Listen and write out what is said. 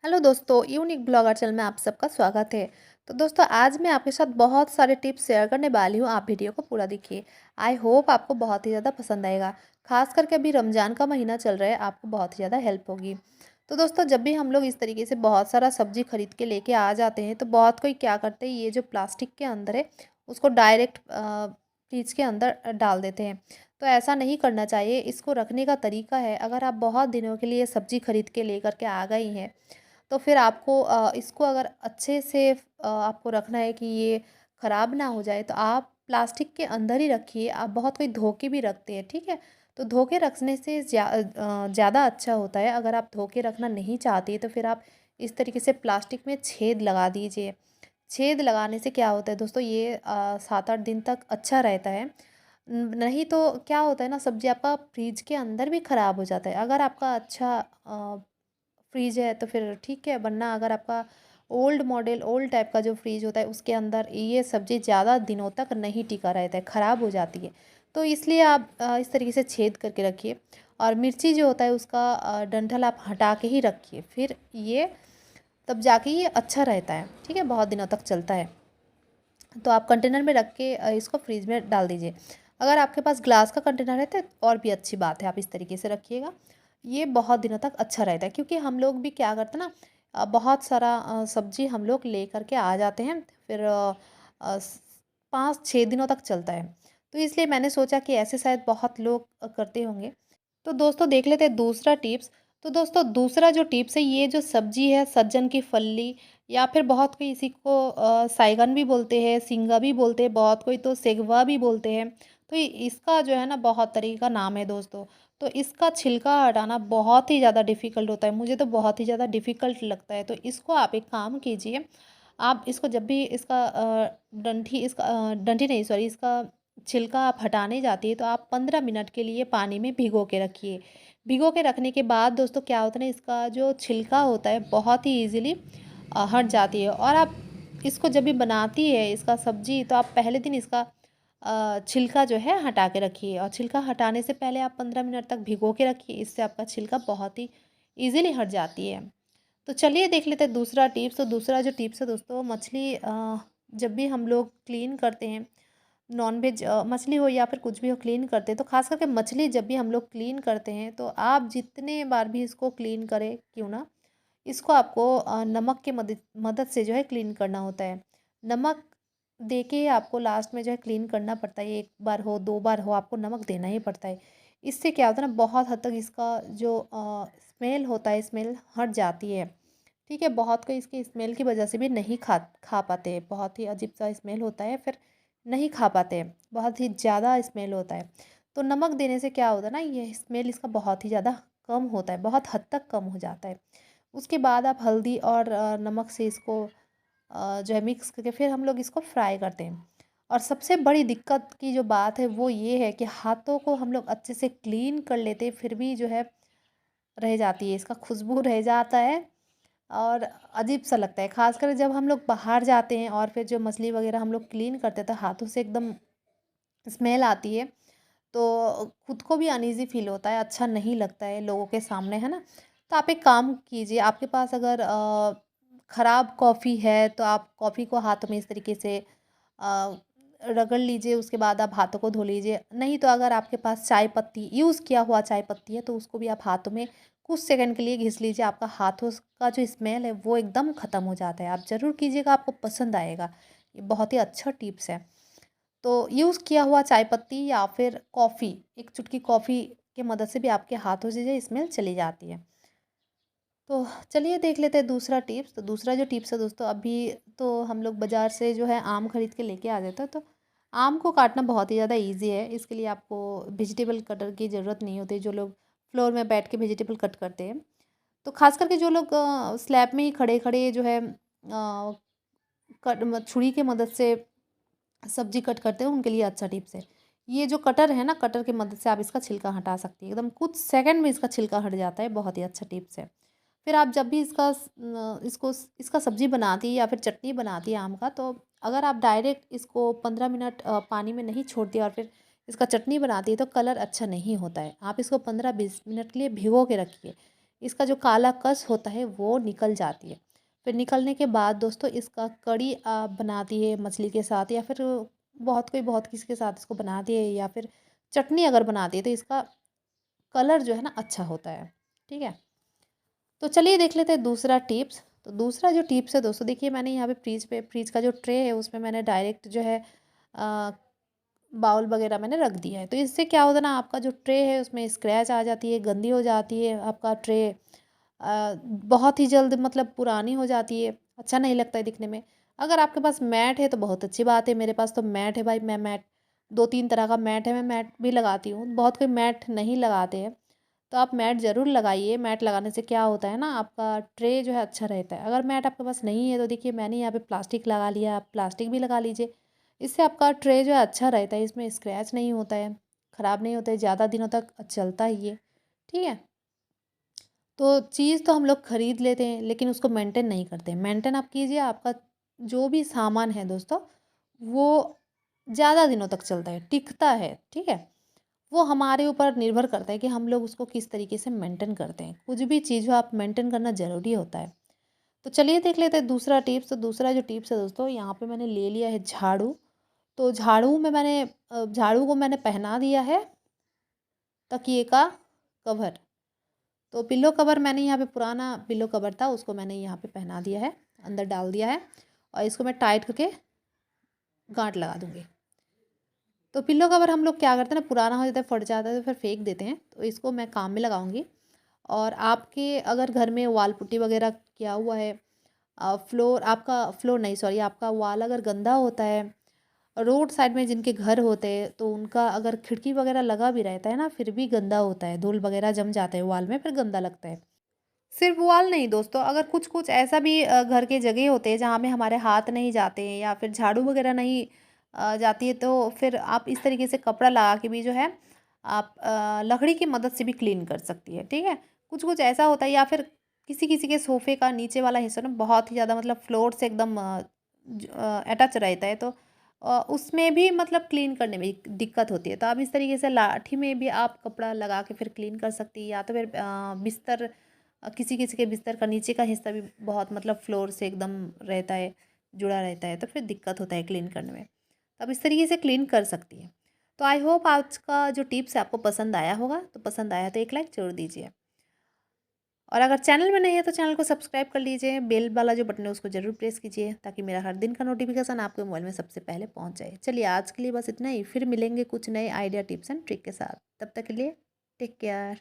Hello दोस्तों, unique blogger channel में आप सबका स्वागत है। तो दोस्तों, आज मैं आपके साथ बहुत सारे टिप्स शेयर करने वाली हूँ। आप वीडियो को पूरा देखिए। आई होप आपको बहुत ही ज़्यादा पसंद आएगा। खास करके अभी रमज़ान का महीना चल रहा है, आपको बहुत ही ज़्यादा हेल्प होगी। तो दोस्तों, जब भी हम लोग इस तरीके से बहुत सारा सब्जी खरीद के लेके आ जाते हैं, तो बहुत कोई क्या करते हैं, ये जो प्लास्टिक के अंदर है उसको डायरेक्ट फ्रिज के अंदर डाल देते हैं। तो ऐसा नहीं करना चाहिए। इसको रखने का तरीका है, अगर आप बहुत दिनों के लिए सब्जी खरीद के लेकर के आ गई हैं, तो फिर आपको इसको अगर अच्छे से आपको रखना है कि ये ख़राब ना हो जाए, तो आप प्लास्टिक के अंदर ही रखिए। आप बहुत कोई धो के भी रखते हैं, ठीक है? तो धो के रखने से ज़्यादा अच्छा होता है। अगर आप धो के रखना नहीं चाहती, तो फिर आप इस तरीके से प्लास्टिक में छेद लगा दीजिए। छेद लगाने से क्या होता है दोस्तों, ये 7-8 दिन तक अच्छा रहता है। नहीं तो क्या होता है ना, सब्ज़ी आपका फ्रिज के अंदर भी ख़राब हो जाता है। अगर आपका अच्छा फ्रिज है तो फिर ठीक है, वरना अगर आपका ओल्ड मॉडल ओल्ड टाइप का जो फ्रिज होता है, उसके अंदर ये सब्ज़ी ज़्यादा दिनों तक नहीं टिका रहता है, ख़राब हो जाती है। तो इसलिए आप इस तरीके से छेद करके रखिए। और मिर्ची जो होता है उसका डंठल आप हटा के ही रखिए, फिर ये तब जाके ये अच्छा रहता है, ठीक है? बहुत दिनों तक चलता है। तो आप कंटेनर में रख के इसको फ्रिज में डाल दीजिए। अगर आपके पास ग्लास का कंटेनर है तो और भी अच्छी बात है, आप इस तरीके से रखिएगा। ये बहुत दिनों तक अच्छा रहता है, क्योंकि हम लोग भी क्या करते हैं ना, बहुत सारा सब्जी हम लोग ले करके आ जाते हैं, फिर 5-6 दिनों तक चलता है। तो इसलिए मैंने सोचा कि ऐसे शायद बहुत लोग करते होंगे। तो दोस्तों, देख लेते हैं दूसरा टिप्स। तो दोस्तों, दूसरा जो टिप्स है, ये जो सब्जी है सज्जन की फल्ली, या फिर बहुत कोई इसी को बैंगन भी बोलते हैं, सिंगा भी बोलते हैं, बहुत कोई तो सेगवा भी बोलते हैं। तो इसका जो है ना, बहुत तरीके का नाम है दोस्तों। तो इसका छिलका हटाना बहुत ही ज़्यादा डिफ़िकल्ट होता है, मुझे तो बहुत ही ज़्यादा डिफ़िकल्ट लगता है। तो इसको आप एक काम कीजिए, आप इसको जब भी इसका डंठी नहीं, सॉरी, इसका छिलका आप हटाने जाती है, तो आप 15 मिनट के लिए पानी में भिगो के रखिए। भिगो के रखने के बाद दोस्तों क्या होता है ना, इसका जो छिलका होता है बहुत ही ईज़िली हट जाती है। और आप इसको जब भी बनाती है इसका सब्ज़ी, तो आप पहले दिन इसका छिलका जो है हटा के रखिए। और छिलका हटाने से पहले आप 15 मिनट तक भिगो के रखिए, इससे आपका छिलका बहुत ही ईज़िली हट जाती है। तो चलिए देख लेते हैं दूसरा टिप्स। तो दूसरा जो टिप्स है दोस्तों, मछली जब भी हम लोग क्लीन करते हैं, नॉन-वेज मछली हो या फिर कुछ भी हो, क्लीन करते हैं, तो ख़ास करके मछली जब भी हम लोग क्लीन करते हैं, तो आप जितने बार भी इसको क्लीन करें क्यों ना, इसको आपको नमक की मदद मदद से जो है क्लीन करना होता है। नमक दे के आपको लास्ट में जो है क्लीन करना पड़ता है। 1 बार हो, 2 बार हो, आपको नमक देना ही पड़ता है। इससे क्या होता है ना, बहुत हद तक इसका जो स्मेल होता है, स्मेल हट जाती है। ठीक है? बहुत कोई इसकी स्मेल की वजह से भी नहीं खा खा पाते हैं। बहुत ही अजीब-सा स्मेल होता है, फिर नहीं खा पाते हैं। बहुत ही ज़्यादा स्मेल होता है। तो नमक देने से क्या होता है ना, ये स्मेल इसका बहुत ही ज़्यादा कम होता है, बहुत हद तक कम हो जाता है। उसके बाद आप हल्दी और नमक से इसको जो है मिक्स करके फिर हम लोग इसको फ्राई करते हैं। और सबसे बड़ी दिक्कत की जो बात है वो ये है कि हाथों को हम लोग अच्छे से क्लीन कर लेते हैं, फिर भी जो है रह जाती है, इसका खुशबू रह जाता है और अजीब-सा लगता है। ख़ासकर जब हम लोग बाहर जाते हैं और फिर जो मछली वग़ैरह हम लोग क्लीन करते हैं, तो हाथों से एकदम स्मेल आती है, तो खुद को भी अनईज़ी फ़ील होता है, अच्छा नहीं लगता है लोगों के सामने, है ना? तो आप एक काम कीजिए, आपके पास अगर ख़राब कॉफ़ी है, तो आप कॉफ़ी को हाथ में इस तरीके से अ, रगड़ लीजिए, उसके बाद आप हाथों को धो लीजिए। नहीं तो अगर आपके पास चाय पत्ती, यूज़ किया हुआ चाय पत्ती है, तो उसको भी आप हाथों में कुछ सेकंड के लिए घिस लीजिए। आपका हाथों का जो स्मेल है वो एकदम ख़त्म हो जाता है। आप ज़रूर कीजिएगा, आपको पसंद आएगा। ये बहुत ही अच्छा टिप्स है। तो यूज़ किया हुआ चाय पत्ती या फिर कॉफ़ी, एक चुटकी कॉफ़ी की मदद से भी आपके हाथों से जो स्मेल चली जाती है। तो चलिए देख लेते हैं दूसरा टिप्स। तो दूसरा जो टिप्स है दोस्तों, अभी तो हम लोग बाज़ार से जो है आम खरीद के लेके आ जाते हैं, तो आम को काटना बहुत ही ज़्यादा ईज़ी है। इसके लिए आपको वेजिटेबल कटर की ज़रूरत नहीं होती, जो लोग फ्लोर में बैठ के वेजिटेबल कट करते हैं। तो ख़ास करके जो लोग स्लैब में ही खड़े-खड़े जो है छुरी की मदद से सब्जी कट करते हैं, उनके लिए अच्छा टिप्स है। ये जो कटर है ना, कटर की मदद से आप इसका छिलका हटा सकती हैं। एकदम कुछ सेकंड में इसका छिलका हट जाता है, बहुत ही अच्छा टिप्स है। फिर आप जब भी इसका सब्जी बनाती है या फिर चटनी बनाती है आम का, तो अगर आप डायरेक्ट इसको 15 मिनट पानी में नहीं छोड़ती और फिर इसका चटनी बनाती है, तो कलर अच्छा नहीं होता है। आप इसको 15-20 मिनट के लिए भिगो के रखिए। इसका जो काला कस होता है वो निकल जाती है। फिर निकलने के बाद दोस्तों इसका कढ़ी बनाती है मछली के साथ, या फिर बहुत किसी के साथ इसको बनाती है, या फिर चटनी अगर बनाती है तो इसका कलर जो है ना अच्छा होता है। ठीक है, तो चलिए देख लेते हैं दूसरा टिप्स। तो दूसरा जो टिप्स है दोस्तों, देखिए मैंने यहाँ पे फ्रिज का जो ट्रे है उसमें मैंने डायरेक्ट जो है अ, बाउल वगैरह मैंने रख दिया है। तो इससे क्या होता है ना, आपका जो ट्रे है उसमें स्क्रैच आ जाती है, गंदी हो जाती है आपका ट्रे, बहुत ही जल्द मतलब पुरानी हो जाती है, अच्छा नहीं लगता है दिखने में। अगर आपके पास मैट है तो बहुत अच्छी बात है, मेरे पास तो मैट है भाई, मैं मैट 2-3 तरह का मैट है, मैं मैट भी लगाती हूँ। बहुत कोई मैट नहीं लगाते हैं, तो आप मैट ज़रूर लगाइए। मैट लगाने से क्या होता है ना, आपका ट्रे जो है अच्छा रहता है। अगर मैट आपके पास नहीं है तो देखिए मैंने यहाँ पे प्लास्टिक लगा लिया, आप प्लास्टिक भी लगा लीजिए। इससे आपका ट्रे जो है अच्छा रहता है, इसमें स्क्रैच नहीं होता है, ख़राब नहीं होता है, ज़्यादा दिनों तक चलता ही है। ठीक है? तो चीज़ तो हम लोग खरीद लेते हैं लेकिन उसको मेंटेन नहीं करते। मेंटेन आप कीजिए, आपका जो भी सामान है दोस्तों, वो ज़्यादा दिनों तक चलता है, टिकता है। ठीक है? वो हमारे ऊपर निर्भर करता है कि हम लोग उसको किस तरीके से मेंटेन करते हैं। कुछ भी चीज़ हो आप मेंटेन करना ज़रूरी होता है। तो चलिए देख लेते हैं दूसरा टिप्स। तो दूसरा जो टिप्स है दोस्तों, यहाँ पे मैंने ले लिया है झाड़ू। तो झाड़ू को मैंने पहना दिया है तकिए का कवर। तो पिल्लो कवर मैंने यहाँ पे पुराना पिल्लो कवर था, उसको मैंने यहाँ पे पहना दिया है, अंदर डाल दिया है, और इसको मैं टाइट करके गांठ लगा दूँगी। तो पिल्लो कवर हम लोग क्या करते हैं ना, पुराना हो जाता है, फट जाता है तो फिर फेंक देते हैं। तो इसको मैं काम में लगाऊंगी। और आपके अगर घर में वॉल पुट्टी वगैरह किया हुआ है, फ्लोर नहीं सॉरी, आपका वॉल अगर गंदा होता है, रोड साइड में जिनके घर होते हैं तो उनका अगर खिड़की वगैरह लगा भी रहता है ना, फिर भी गंदा होता है, धूल वगैरह जम जाता है वॉल में, फिर गंदा लगता है। सिर्फ वॉल नहीं दोस्तों, अगर कुछ कुछ ऐसा भी घर के जगह होते हैं जहाँ में हमारे हाथ नहीं जाते हैं, या फिर झाड़ू वगैरह नहीं जाती है, तो फिर आप इस तरीके से कपड़ा लगा के भी जो है आप लकड़ी की मदद से भी क्लीन कर सकती है। ठीक है? कुछ कुछ ऐसा होता है, या फिर किसी किसी के सोफे का नीचे वाला हिस्सा ना बहुत ही ज़्यादा मतलब फ्लोर से एकदम अटैच रहता है, तो उसमें भी मतलब क्लीन करने में दिक्कत होती है। तो आप इस तरीके से लाठी में भी आप कपड़ा लगा के फिर क्लीन कर सकती है, या तो फिर बिस्तर, किसी किसी के बिस्तर का नीचे का हिस्सा भी बहुत मतलब फ्लोर से एकदम रहता है, जुड़ा रहता है, तो फिर दिक्कत होता है क्लीन करने में। तो आप इस तरीके से क्लीन कर सकती हैं। तो आई होप आज का जो टिप्स है आपको पसंद आया होगा। तो पसंद आया तो एक लाइक ज़रूर दीजिए, और अगर चैनल में नहीं है तो चैनल को सब्सक्राइब कर लीजिए। बेल वाला जो बटन है उसको ज़रूर प्रेस कीजिए, ताकि मेरा हर दिन का नोटिफिकेशन आपके मोबाइल में सबसे पहले पहुंच जाए। चलिए आज के लिए बस इतना ही, फिर मिलेंगे कुछ नए आइडिया टिप्स एंड ट्रिक के साथ। तब तक के लिए टेक केयर।